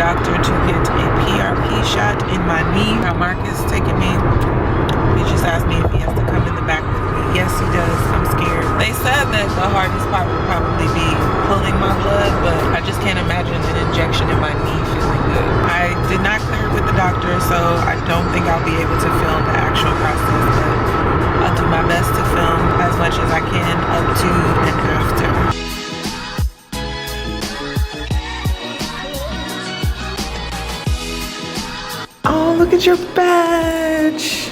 doctor to get a PRP shot in my knee. Now Mark is taking me. He just asked me if he has to come in the back with me. Yes, he does. I'm scared. They said that the hardest part would probably be pulling my blood, but I just can't imagine an injection in my knee feeling good. I did not clear it with the doctor, so I don't think I'll be able to film the actual process, but I'll do my best to film as much as I can up to and after. Oh, look at your badge.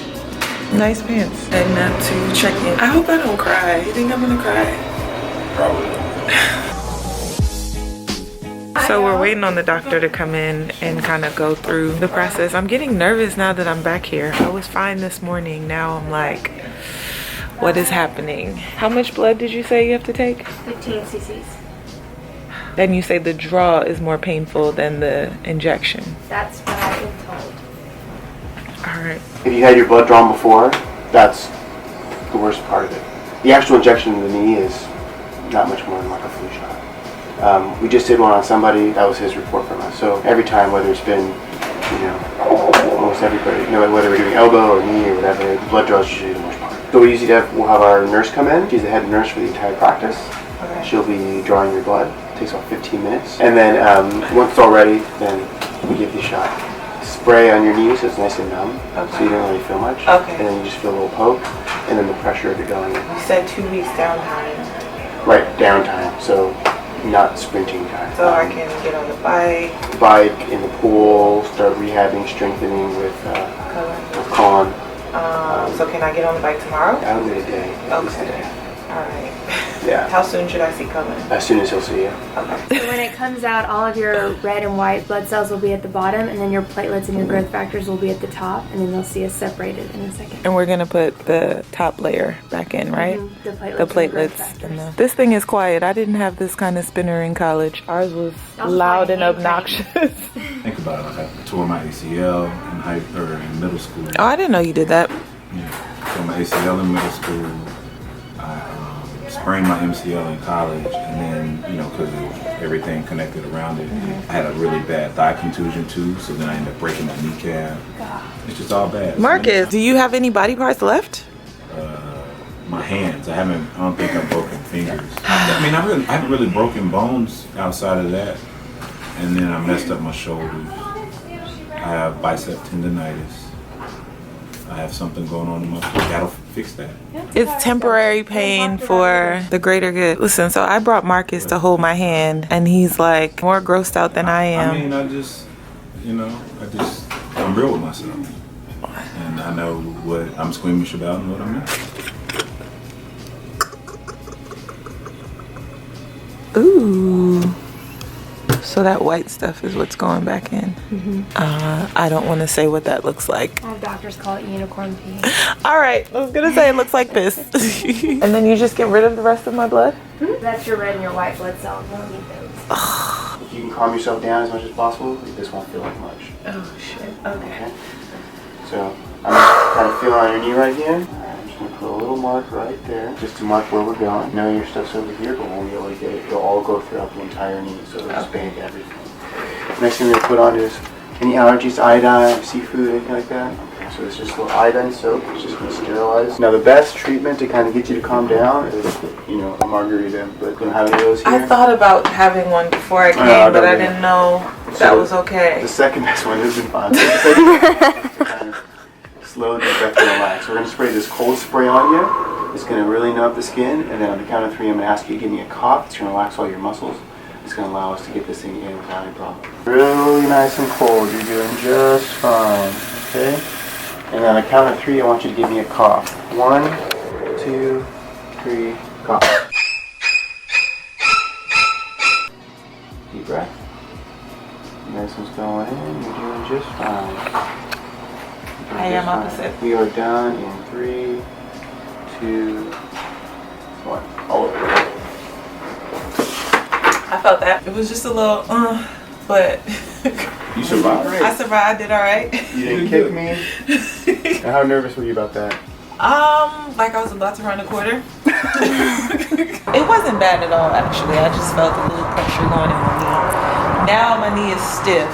Nice pants. And not to check in. I hope I don't cry. You think I'm gonna cry? Probably. So we're waiting on the doctor to come in and kind of go through the process. I'm getting nervous now that I'm back here. I was fine this morning. Now I'm like, what is happening? How much blood did you say you have to take? 15 cc's. Then you say the draw is more painful than the injection. That's what I've been told. All right. If you had your blood drawn before, that's the worst part of it. The actual injection in the knee is not much more than like a flu shot. We just did one on somebody. That was his report from us. So every time, whether it's been, almost everybody, whether we're doing elbow or knee or whatever, the blood draw is usually the worst part. So we'll have our nurse come in. She's the head nurse for the entire practice. Okay. She'll be drawing your blood. It takes about 15 minutes. And then once it's all ready, then we give you a shot. Spray on your knee so it's nice and numb, okay. So you don't really feel much. Okay. And then you just feel a little poke, and then the pressure of it going in. You said 2 weeks downtime. Right, downtime, so not sprinting time. So I can get on the bike. Bike, in the pool, start rehabbing, strengthening with Colin. So can I get on the bike tomorrow? I would wait a day. Okay. All right. Yeah. How soon should I see coming? As soon as he'll see you. Okay. So when it comes out, all of your red and white blood cells will be at the bottom, and then your platelets and your growth factors will be at the top, and then they'll see us separated in a second. And we're gonna put the top layer back in, right? Mm-hmm. The platelets. And the... This thing is quiet. I didn't have this kind of spinner in college. Ours was loud and obnoxious. Think about it. Like I tore my ACL in middle school. Oh, I didn't know you did that. Yeah. Tore my ACL in middle school. Sprained my MCL in college, and then, because of everything connected around it, I had a really bad thigh contusion too, so then I ended up breaking my kneecap. It's just all bad. Marcus, do you have any body parts left? My hands. I don't think I've broken fingers. I haven't really broken bones outside of that, and then I messed up my shoulders. I have bicep tendonitis. I have something going on in my foot. Gotta fix that. It's temporary pain for the greater good. Listen, so I brought Marcus to hold my hand, and he's like more grossed out than I am. I'm real with myself. And I know what I'm squeamish about and what I'm not. Ooh. So that white stuff is what's going back in. Mm-hmm. I don't want to say what that looks like. All doctors call it unicorn pee. All right, I was gonna say it looks like this. And then you just get rid of the rest of my blood? Mm-hmm. That's your red and your white blood cells. We don't need those. If you can calm yourself down as much as possible, this won't feel like much. Oh shit. Okay. So I'm just kind of feeling on your knee right here. I'm just gonna put a little mark right there, just to mark where we're going. I know your stuff's over here, but when we get it, it'll all go throughout the entire knee, so it'll just bang everything. Next thing we're gonna put on is any allergies to iodine, seafood, anything like that. Okay, so it's just a little iodine soap. It's just gonna sterilize. Now the best treatment to kind of get you to calm down is, a margarita. But don't have any of those here. I thought about having one before I came, but I didn't know that was okay. The second best one isn't fun. The second kind of slow the effect to relax. We're gonna spray this cold spray on you. It's gonna really numb up the skin, and then on the count of 3, I'm gonna ask you to give me a cough. It's gonna relax all your muscles. It's going to allow us to get this thing in without any problem. Really nice and cold. You're doing just fine. Okay? And on the count of 3, I want you to give me a cough. 1, 2, 3, cough. Deep breath. This one's going in. You're doing just fine. I am opposite. We are done in 3, 2, 1. All over. I felt that. It was just a little, but you survived. I survived. I did all right. You didn't kick me. And how nervous were you about that? Like I was about to run a quarter. It wasn't bad at all, actually. I just felt a little pressure going in my knee. Now my knee is stiff.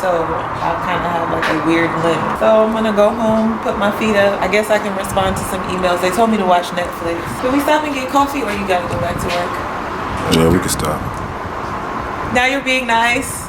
so I'll kind of have like a weird limp. So I'm gonna go home, put my feet up. I guess I can respond to some emails. They told me to watch Netflix. Can we stop and get coffee, or you gotta go back to work? Yeah, we can stop. Now you're being nice.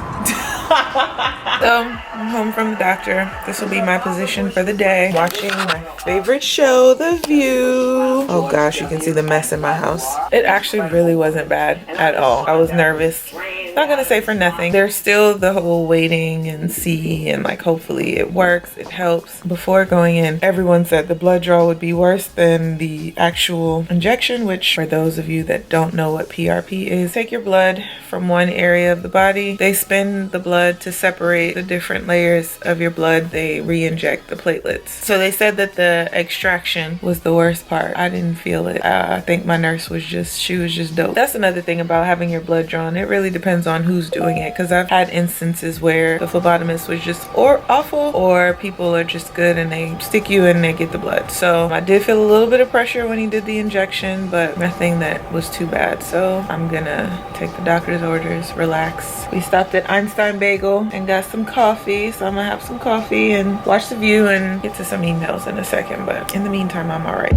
So I'm home from the doctor. This will be my position for the day. Watching my favorite show, The View. Oh gosh, you can see the mess in my house. It actually really wasn't bad at all. I was nervous. Not gonna say for nothing. There's still the whole waiting and see, and like hopefully it works, it helps. Before going in, everyone said the blood draw would be worse than the actual injection, which for those of you that don't know what PRP is, take your blood from one area of the body. They spin the blood to separate the different layers of your blood. They re-inject the platelets. So they said that the extraction was the worst part. I didn't feel it. I think my nurse was she was just dope. That's another thing about having your blood drawn. It really depends on who's doing it, because I've had instances where the phlebotomist was just awful, or people are just good and they stick you and they get the blood. So I did feel a little bit of pressure when he did the injection, but nothing that was too bad. So I'm gonna take the doctor's orders, relax. We stopped at Einstein Bagel and got some coffee, so I'm gonna have some coffee and watch The View and get to some emails in a second, but in the meantime I'm all right.